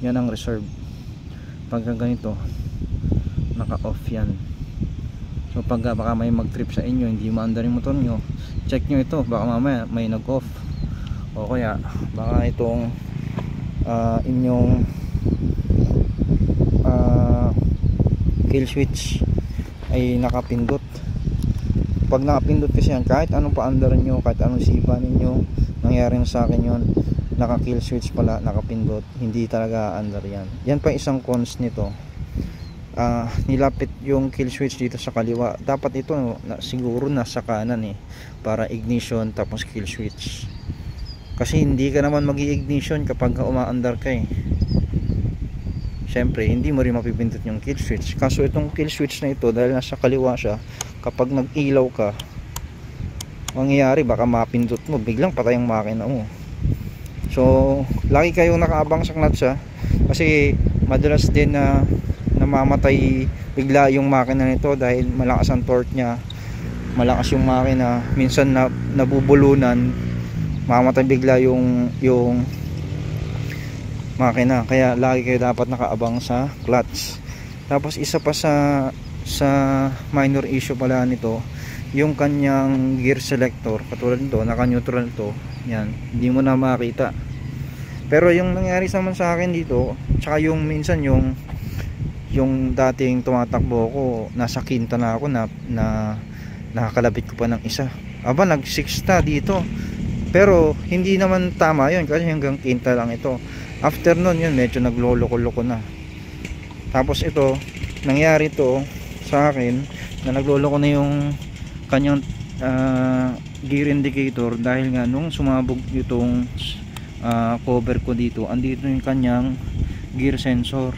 yan ang reserve. Pagka ganito, naka off yan. So pagka baka may mag trip sa inyo, hindi maandar yung motor nyo, check nyo ito, baka mamaya may nag off, o kaya baka itong inyong kill switch ay nakapindot. Pag nakapindot kasi yan, kahit anong paandaran nyo, kahit anong sipa ninyo, nangyari na sa akin yun, naka kill switch pala, nakapindot, hindi talaga andar yan. Yan pa isang cons nito. Nilapit yung kill switch dito sa kaliwa, dapat ito siguro nasa kanan para ignition tapos kill switch, kasi hindi ka naman magi-ignition kapag umaandar ka syempre hindi mo rin mapipindot yung kill switch. Kaso itong kill switch na ito, dahil nasa kaliwa siya, kapag nag-ilaw ka, mangyayari baka mapindot mo, biglang patay ang makina mo. So lagi kayong nakaabang sa clutch kasi madalas din na namamatay bigla yung makina nito dahil malakas ang torque niya, malakas yung makina, minsan nabubulunan, mamatay bigla yung makina. Kaya lagi kayo dapat nakaabang sa clutch. Tapos isa pa sa minor issue pala nito, yung kanyang gear selector, katulad nito, naka neutral to, yan, hindi mo na makita. Pero yung nangyari naman sa akin dito, tsaka yung minsan yung dating tumatakbo ko, nasa quinta na ako na nakakalapit ko pa ng isa, nag 6 dito, pero hindi naman tama yun kasi hanggang quinta lang ito. After nun yun, medyo nagloloko-loko na. Tapos ito, nangyari to sa akin na nagloloko na yung kanyang gear indicator, dahil nga nung sumabog itong cover ko dito, andito yung kanyang gear sensor,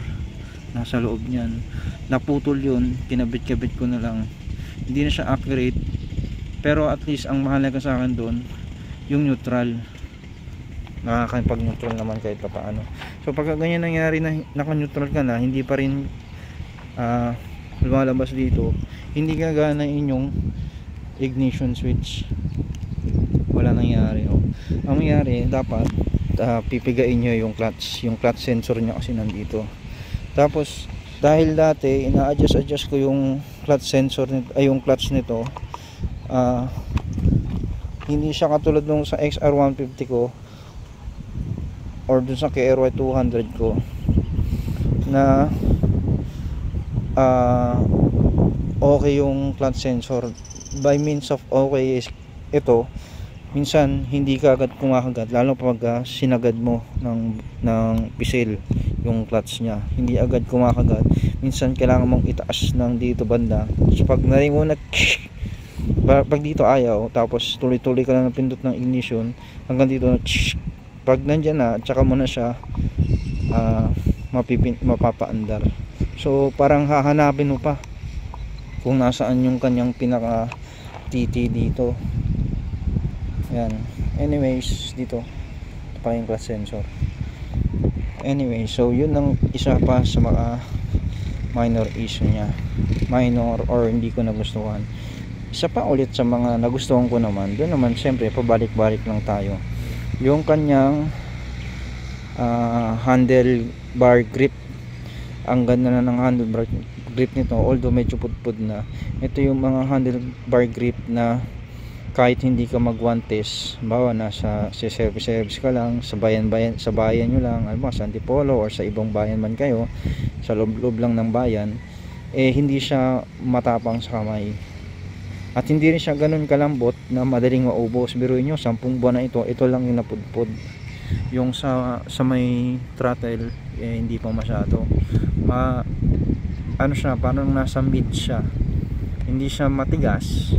nasa loob niyan, naputol yun, kinabit-kabit ko na lang, hindi na siya accurate. Pero at least ang mahalaga sa akin doon yung neutral, nakakapag neutral naman kahit paano. So pagka ganyan nangyari na naka-neutral ka na, hindi pa rin lumalabas dito, hindi gagana inyong ignition switch, wala nangyari. Ang nangyari, dapat pipigain nyo yung clutch sensor nyo kasi nandito. Tapos dahil dati ina-adjust ko yung clutch sensor nito, ay yung clutch nito, hindi siya katulad nung sa XR150 ko or dun sa KRY 200 ko na okay yung clutch sensor. By means of okay is ito, minsan hindi ka agad kumakagat, lalo pag sinagad mo ng pisil yung clutch nya, hindi agad kumakagat. Minsan kailangan mong itaas ng dito banda, so pag narinig mo na Pag dito ayaw, tapos tuloy-tuloy ka lang ng pindot ng ignition hanggang dito, pag nandyan na, tsaka mo na siya mapapaandar. So parang hahanapin mo pa kung nasaan yung kanyang pinaka TT dito. Yan. Anyways, dito pa yung clutch sensor. Anyway, so yun ang isa pa sa mga minor issue niya, minor or hindi ko nagustuhan. Isa pa ulit sa mga nagustuhan ko naman, doon naman syempre pabalik-balik lang tayo, yung kanyang handlebar grip. Ang ganda na ng handlebar grip nito, although medyo pudpud na. Ito yung mga handlebar grip na kahit hindi ka mag-one-test, bawa nasa service ka lang, sa bayan nyo lang, sa Antipolo or sa ibang bayan man kayo, sa loob lang ng bayan, hindi siya matapang sa kamay. At hindi rin siya ganun kalambot na madaling maubos. Biruin nyo, 10 buwan na ito lang yung napudpud. Yung sa may throttle, hindi pa masyado. Ano siya, parang nasa mid siya. Hindi siya matigas,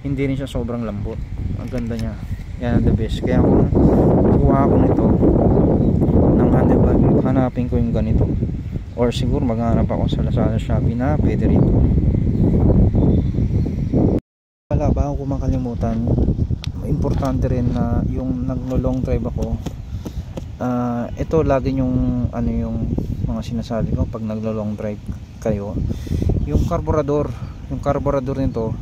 hindi rin siya sobrang lambot. Ang ganda niya. Yan ang the best. Kaya kung kukuha ako nito ng handlebar, hanapin ko yung ganito. Or siguro maghanap ako sa Lazada, Shopee na pwede rito. Wala, bago ko makalimutan, importante rin na yung nagno-long drive ako, ito lagi yung yung mga sinasabi ko pag naglo-long drive kayo, yung carburetor nito,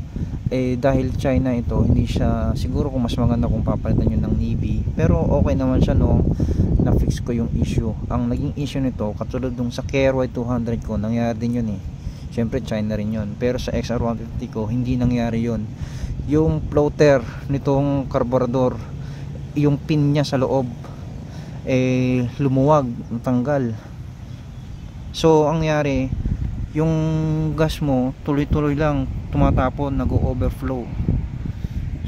dahil China ito, hindi siya, siguro kung mas maganda kung papalitan nyo ng Navy, pero okay naman siya nung na-fix ko yung issue. Ang naging issue nito, katulad nung sa KRY 200 ko, nangyari din yun syempre China rin yun, pero sa XR150 ko hindi nangyari yun. Yung floater nitong carburetor, yung pin niya sa loob lumuwag, natanggal. So ang nangyari, yung gas mo tuloy-tuloy lang tumatapon, nag-overflow.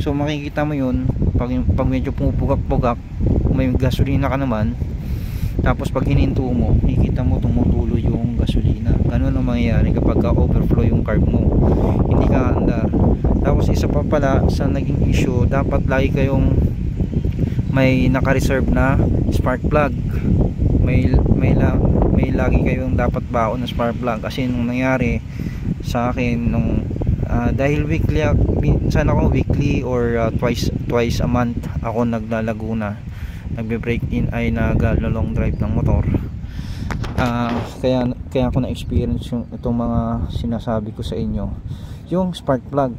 So makikita mo yun pag medyo pumupugak-pugak, may gasolina ka naman, tapos pag hininto mo, makikita mo tumutuloy yung gasolina. Ganun ang mangyayari kapag overflow yung carb mo, hindi ka andar. Tapos isa pa pala sa naging issue, dapat lagi kayong may naka-reserve na spark plug. May lagi kayong dapat baon na spark plug. Kasi nung nangyari sa akin, dahil weekly, minsan ako weekly or twice a month ako naglalaguna, nagbe-break in ay nag-long drive ng motor. Kaya ako na-experience yung itong mga sinasabi ko sa inyo, yung spark plug.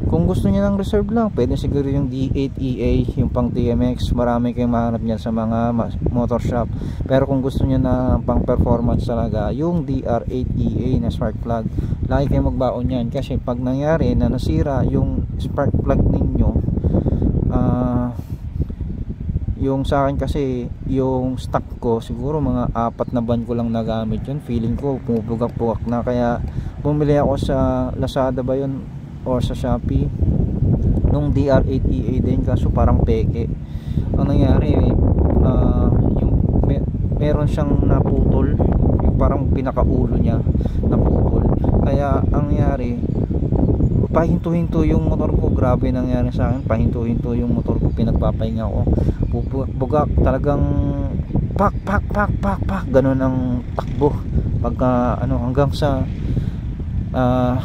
Kung gusto niyo ng reserve lang, pwede siguro yung D8EA, yung pang TMX. Marami kayong mahanap niyan sa mga motor shop. Pero kung gusto niyo na pang performance talaga, yung DR8EA na spark plug, lagi kayong magbaon yan. Kasi pag nangyari na nasira yung spark plug ninyo, yung sa akin kasi, yung stock ko, siguro mga 4 na buwan ko lang nagamit yun. Feeling ko pumupugak-pugak na, kaya bumili ako sa Lazada ba yun or sa Shopee nung DR8EA din, kaso parang peke. Ang nangyari, yung meron siyang naputol, yung parang pinakaulo niya naputol. Kaya ang nangyari, pahinto-hinto yung motor ko. Grabe nangyari sa akin, pahinto-hinto yung motor ko, pinagpapahinga ko, bugak talagang pak ganun ang takbo pagka hanggang sa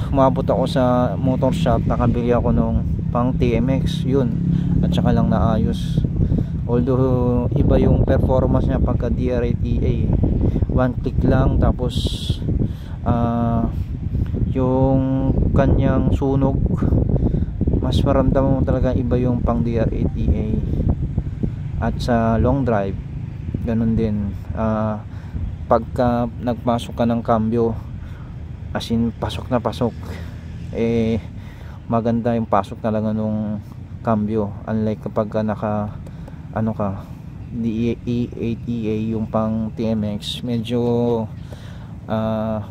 umabot ako sa motor shop, nakabili ako nung pang TMX yun, at saka lang naayos. Although iba yung performance niya pagka DR8EA, one click lang, tapos yung kanyang sunog, mas maramdaman mo talaga iba yung pang DR8EA. At sa long drive ganun din, pagka nagpasok ka ng cambio, as in pasok na pasok, maganda yung pasok talaga nung cambio, unlike kapag naka ka D8EA yung pang TMX, medyo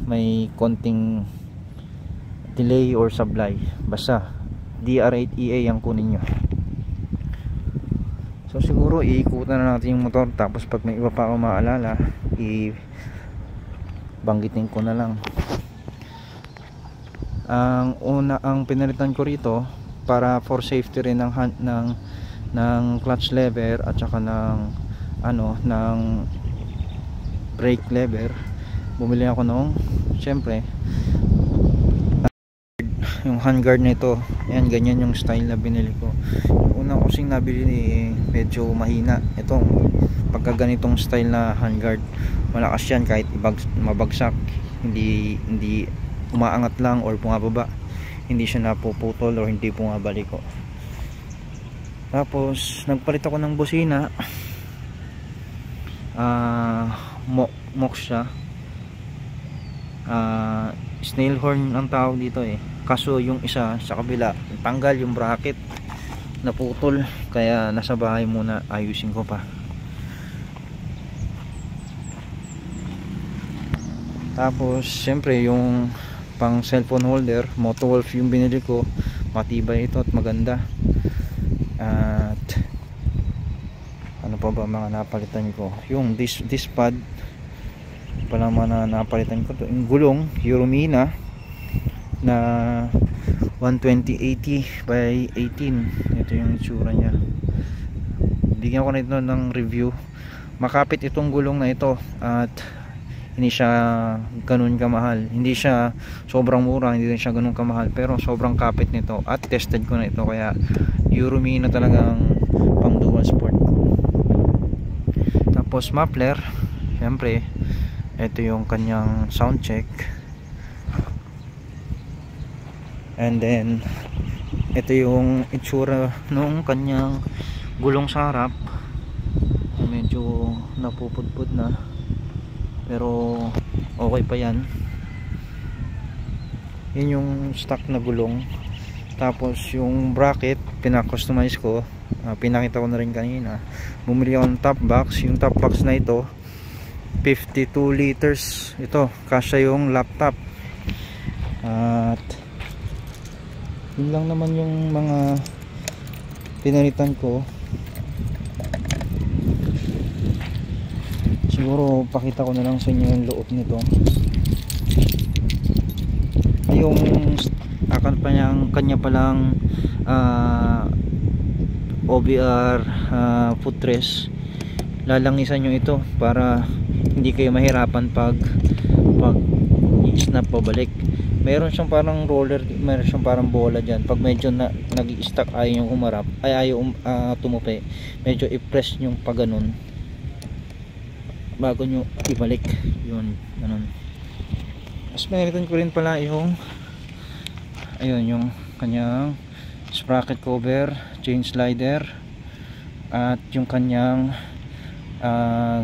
may konting delay or sablay. Basta DR8EA ang kunin nyo. So siguro iikutan na natin yung motor, tapos pag may iba pa ako maalala, banggitin ko na lang. Ang pinalitan ko rito para for safety rin ng clutch lever at saka ng brake lever. Bumili ako nung syempre yung handguard nito. Ayan, ganyan yung style na binili ko. Yung unang kasing nabili medyo mahina. Itong pagka ganitong style na handguard, malakas yan kahit mabagsak, hindi umaangat lang or bumababa, hindi siya napuputol or hindi bumabalik ko. Tapos nagpalit ako ng busina, mock siya, snail horn ang tawag dito kaso yung isa sa kabila tanggal yung bracket, naputol, kaya nasa bahay muna, ayusin ko pa. Tapos syempre yung pang cellphone holder, Motowolf yung binili ko, matibay ito at maganda. At ano pa ba mga napalitan ko, yung this pad pala mga napalitan ko to, yung gulong Euromina na 120/80 by 18. Ito yung itsura nya. Bigyan ko na ito ng review. Makapit itong gulong na ito at hindi siya ganun kamahal, hindi siya sobrang mura, hindi din siya ganun kamahal, pero sobrang kapit nito at tested ko na ito, kaya Euromina talagang pang dual sport ko. Tapos muffler, syempre ito yung kanyang sound check, and then ito yung itsura nung kanyang gulong sa harap. Medyo napupudpud na pero okay pa yan. Yun yung stock na gulong. Tapos yung bracket pina-customize ko, pinakita ko na rin kanina. Bumili ako ng top box. Yung top box na ito 52 liters ito, kasya yung laptop. At yun lang naman yung mga pinalitan ko. Siguro pakita ko na lang sa inyo yung loob nito. Yung kanya palang OBR footrest, lalangisan nyo ito para hindi kayo mahirapan pag i-snap pabalik. Meron siyang parang roller, meron siyang parang bola dyan. Pag medyo nag-i-stuck, ayaw yung umarap, ayaw tumupi, medyo i-press nyo pa ganun bago nyo ibalik. Yun, ganun. Mas mayroon ko rin pala yung ayun, yung kanyang sprocket cover, chain slider, at yung kanyang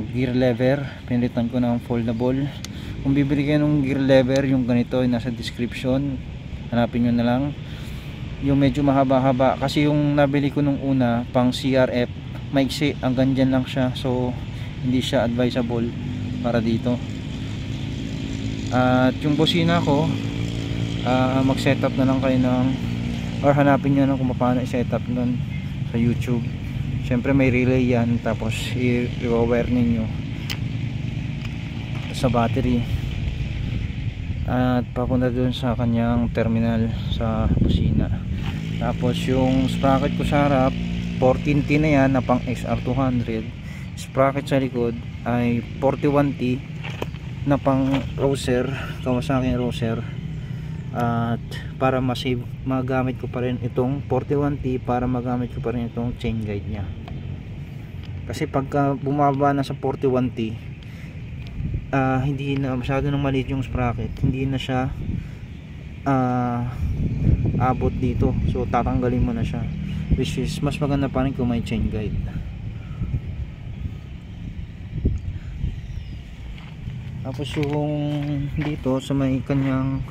gear lever. Pinilitan ko ng foldable. Kung bibili kayo ng gear lever, yung ganito yung nasa description, hanapin nyo na lang. Yung medyo mahaba-haba, kasi yung nabili ko nung una pang CRF, maiksi, hanggang dyan lang siya, so hindi siya advisable para dito. At yung busina ko, mag setup na lang kayo ng, or hanapin nyo na kung paano i-setup nun sa YouTube. Syempre may relay yan, tapos i-wire ninyo sa battery at papunta dun sa kanyang terminal sa busina. Tapos yung sprocket ko sa harap 14T na yan na pang XR200. Sprocket sa likod ay 41T na pang Roser, Kawasaki Roser. At para magamit ko pa rin itong 41T, para magamit ko pa rin itong chain guide nya. Kasi pagka bumaba na sa 41T, hindi na masyado nang maliit yung sprocket, hindi na siya abot dito, so tatanggalin mo na siya, which is mas maganda pa rin kung may chain guide. Tapos yung dito sa may kanyang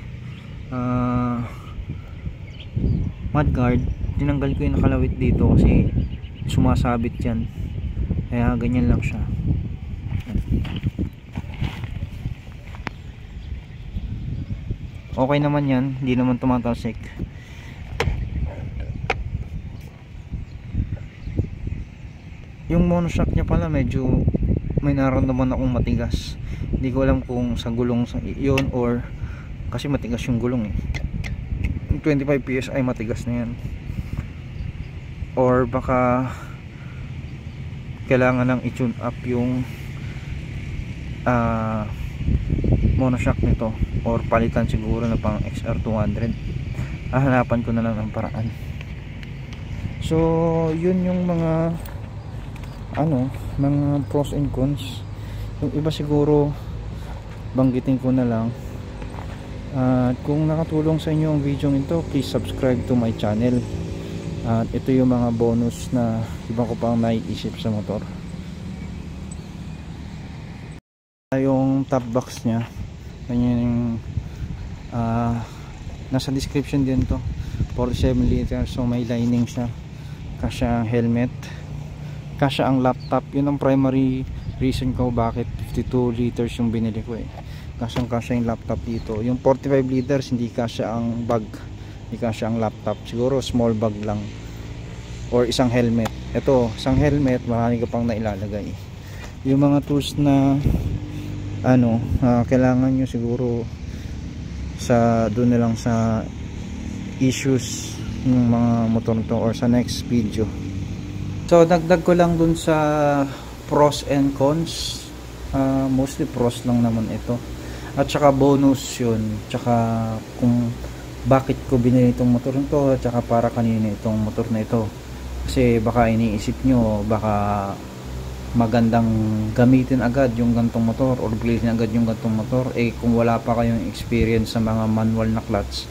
mudguard, tinanggal ko yung nakalawit dito kasi sumasabit yan, kaya ganyan lang siya. Okay naman yan, hindi naman tumatalsik. Yung monoshock nya pala medyo may nararamdaman akong matigas. Hindi ko alam kung sa gulong yun or kasi matigas yung gulong 25 PSI matigas na yan, or baka kailangan nang i-tune up yung monoshock nito, or palitan siguro na pang XR200. Hahanapan ko na lang ng paraan. So yun yung mga mga pros and cons. Yung iba siguro banggitin ko na lang. At kung nakatulong sa inyo ang video nito, please subscribe to my channel. At ito yung mga bonus na iba ko pang naiisip sa motor. Yung top box nya, ganyan yung nasa description din to, 47 liters. So may lining siya, kasya ang helmet, kasya ang laptop. Yun ang primary reason ko bakit 52 liters yung binili ko eh. Kasya yung laptop dito. Yung 45 liters hindi kasya ang bag, hindi kasya ang laptop. Siguro small bag lang, or isang helmet. Ito, isang helmet, marami ka pang nailalagay. Yung mga tools na kailangan nyo siguro sa doon na lang sa issues ng mga motor nito, or sa next video. So dagdag ko lang dun sa pros and cons. Mostly pros lang naman ito, at saka bonus yun, tsaka kung bakit ko binili itong motor nito, at saka para kanina itong motor na ito. Kasi baka iniisip nyo baka magandang gamitin agad yung gantong motor, or bilhin agad yung gantong motor. Eh kung wala pa kayong experience sa mga manual na clutch,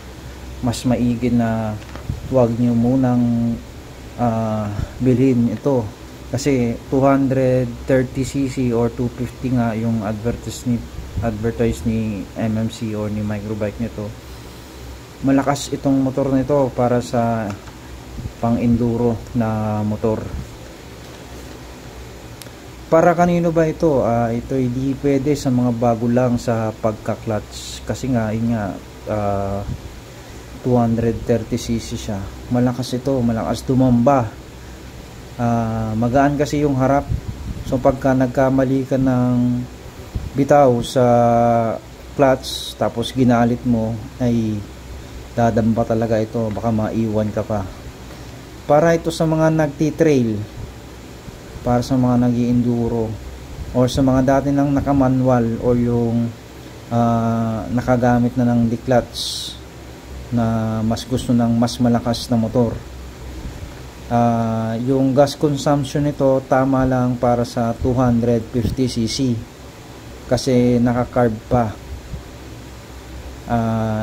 mas maigi na wag nyo munang bilhin ito. Kasi 230cc or 250 nga yung advertise ni MMC or ni Microbike nito. Malakas itong motor nito para sa pang enduro na motor. Para kanino ba ito? Ito hindi pwede sa mga bago lang sa pagka-clutch, kasi nga yun nga 230cc siya. Malakas ito, malakas tumamba. Magaan kasi yung harap. So pagka nagkamali ka ng bitaw sa clutch tapos ginalit mo, ay dadamba talaga ito, baka maiwan ka pa. Para ito sa mga nagti-trail, para sa mga nag-i-enduro, or sa mga dati nang naka-manual, or yung nakagamit na ng declutch na mas gusto ng mas malakas na motor. Yung gas consumption nito tama lang para sa 250cc kasi naka-carb pa.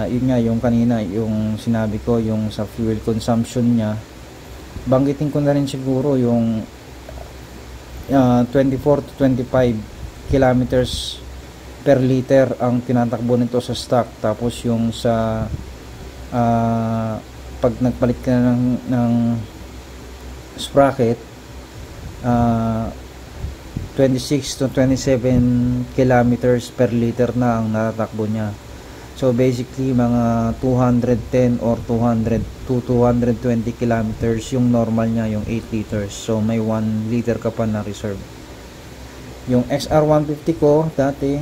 Yun nga yung kanina, yung sinabi ko, yung sa fuel consumption nya, banggitin ko na rin siguro yung 24 to 25 kilometers per liter ang tinatakbo nito sa stock. Tapos yung sa pag nagpalit ka ng sprocket, 26 to 27 kilometers per liter na ang natatakbo niya. So basically mga 210 or 200 to 220 kilometers yung normal niya, yung 8 liters. So may 1 liter ka pa na reserve. Yung XR150 ko dati,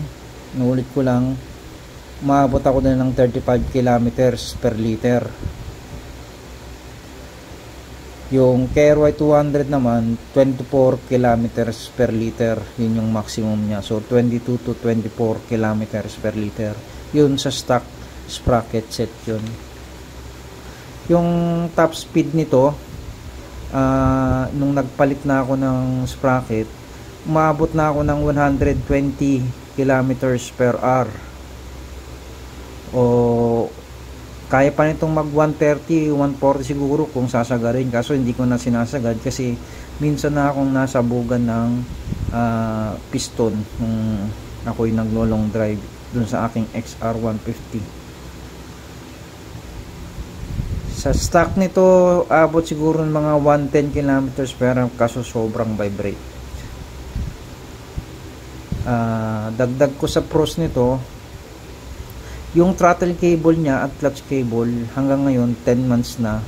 nulit ko lang, maabot ako din ng 35 kilometers per liter. Yung KRY 200 naman, 24 kilometers per liter, yun yung maximum niya. So 22 to 24 kilometers per liter. Yun sa stock sprocket set yun. Yung top speed nito, nung nagpalit na ako ng sprocket, umabot na ako ng 120 kilometers per hour. O kaya pa nitong mag 130, 140 siguro kung sasagarin, kaso hindi ko na sinasagad kasi minsan na akong nasa bugan ng piston nung ako'y naglo-long drive dun sa aking XR150. Sa stock nito abot siguro ng mga 110 kilometers per hour, kaso sobrang vibrate. Dagdag ko sa pros nito, yung throttle cable niya at clutch cable hanggang ngayon 10 months na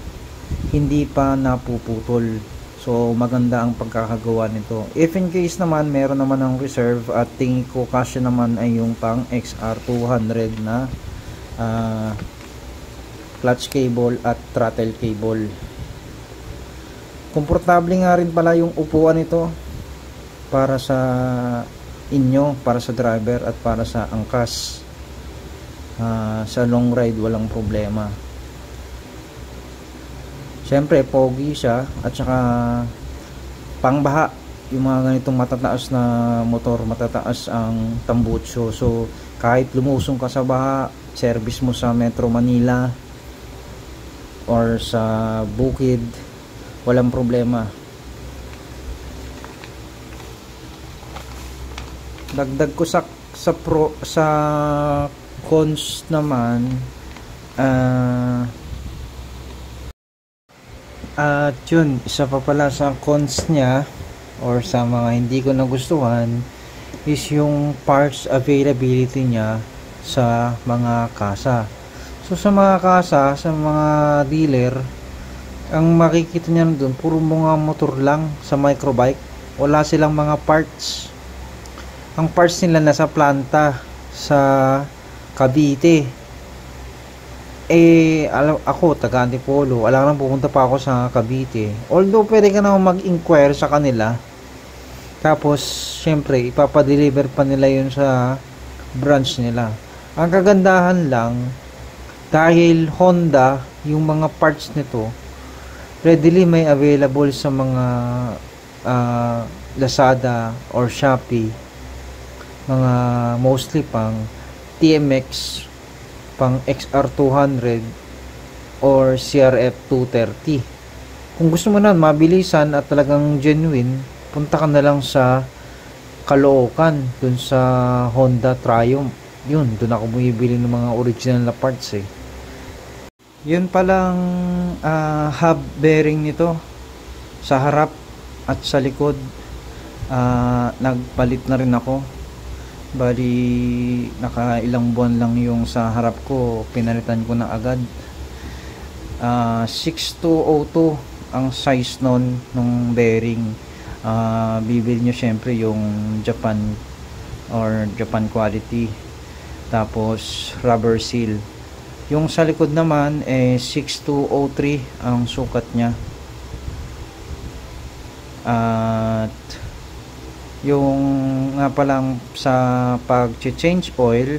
hindi pa napuputol. So maganda ang pagkakagawa nito. If in case naman meron naman ng reserve, at tingin ko kasya naman ay yung pang XR200 na clutch cable at throttle cable. Komportable nga rin pala yung upuan nito para sa inyo, para sa driver at para sa angkas. Sa long ride walang problema. Syempre pogi siya at saka pangbaha. Yung mga ganitong matataas na motor, matataas ang tambutso. So kahit lumusong ka sa baha, service mo sa Metro Manila or sa bukid, walang problema. Dagdag ko sa cons naman, at yun, isa pa pala sa cons niya or sa mga hindi ko nagustuhan is yung parts availability niya sa mga kasa. So sa mga kasa, sa mga dealer, ang makikita niya doon puro mga motor lang sa microbike, wala silang mga parts. Ang parts nila nasa planta sa Cavite. Ako taga Antipolo, wala nang pupunta pa ako sa Cavite. Although pwede ka naman mag-inquire sa kanila, tapos syempre ipapadeliver pa nila yun sa branch nila. Ang kagandahan lang, dahil Honda yung mga parts nito readily may available sa mga Lazada or Shopee, mga mostly pang TMX, pang XR200 or CRF 230. Kung gusto mo na mabilisan at talagang genuine, punta ka na lang sa Caloocan, dun sa Honda Triumph. Yun, dun ako bumibili ng mga original na parts eh. Yun palang hub bearing nito sa harap at sa likod. Nagpalit na rin ako. Bali nakailang buwan lang yung sa harap ko, pinalitan ko na agad. 6202 ang size nung bearing. Bibili nyo syempre yung Japan or Japan quality, tapos rubber seal. Yung sa likod naman 6203 ang sukat nya. At yung nga palang sa pag-change oil,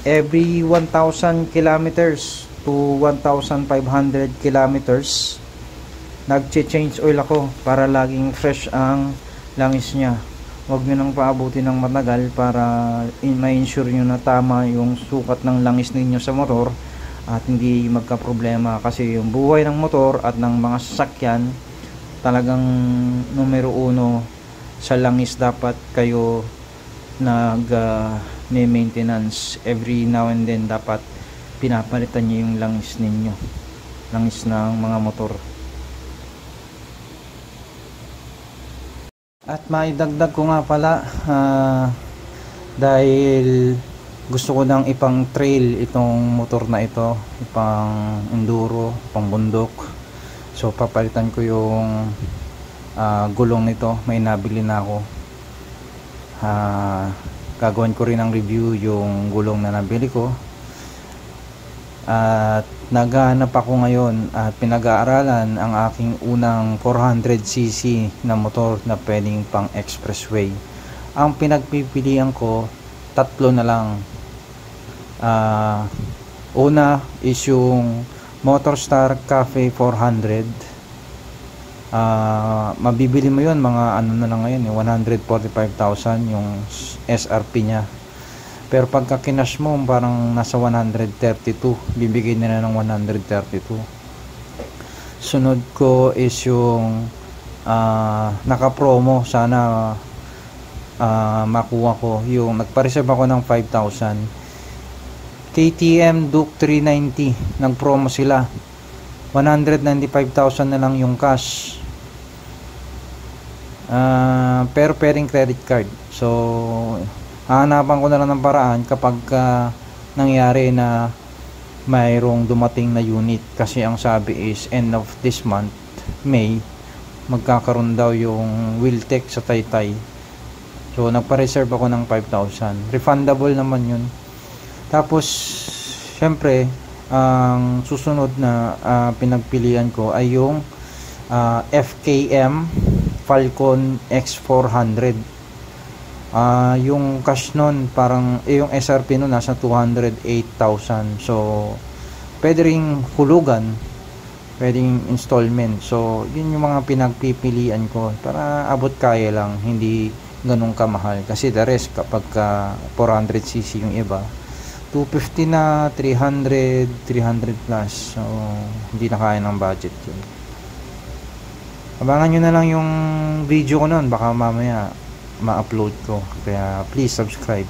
every 1,000 kilometers to 1,500 kilometers nag-change oil ako para laging fresh ang langis nya. Huwag nyo nang paabutin ng matagal para ma-ensure nyo na tama yung sukat ng langis ninyo sa motor at hindi magka-problema, kasi yung buhay ng motor at ng mga sasakyan talagang numero uno sa langis. Dapat kayo may maintenance every now and then. Dapat pinapalitan nyo yung langis ninyo, langis ng mga motor. At maidagdag ko nga pala, dahil gusto ko nang ipang trail itong motor na ito, ipang enduro, pang bundok. So papalitan ko yung gulong nito. May nabili na ako. Gagawin ko rin ng review yung gulong na nabili ko. At naghahanap ako ngayon at pinag-aaralan ang aking unang 400cc na motor na pwedeng pang expressway. Ang pinagpipilian ko, tatlo na lang. Una is yung Motorstar Cafe 400. Mabibili mo yun mga ano na lang ngayon, 145,000 yung SRP nya. Pero pagka kinash mo, parang nasa 132, bibigay nila ng 132. Sunod ko is yung naka-promo. Sana makuha ko yung nagpa-reserve ako ng 5,000. KTM Duke 390, nag-promo sila. 195,000 na lang yung cash. Pero pwedeng credit card. So hahanapan ko na lang ng paraan kapag nangyari na mayroong dumating na unit, kasi ang sabi is end of this month, May, magkakaroon daw yung Wheeltech sa Taytay. So nagpa-reserve ako ng 5,000. Refundable naman yun. Tapos Syempre, ang susunod na pinagpilian ko ay yung FKM Falcon X400. Yung cash nun parang yung SRP nun nasa 208,000. So pwede ring hulugan, pwedeng installment. So yun yung mga pinagpipilian ko para abot kaya lang, hindi ganun kamahal. Kasi the rest kapag 400cc yung iba, 250 na, 300 plus. So hindi na kaya ng budget yun. Abangan nyo na lang yung video ko nun, baka mamaya ma-upload ko. Kaya please subscribe.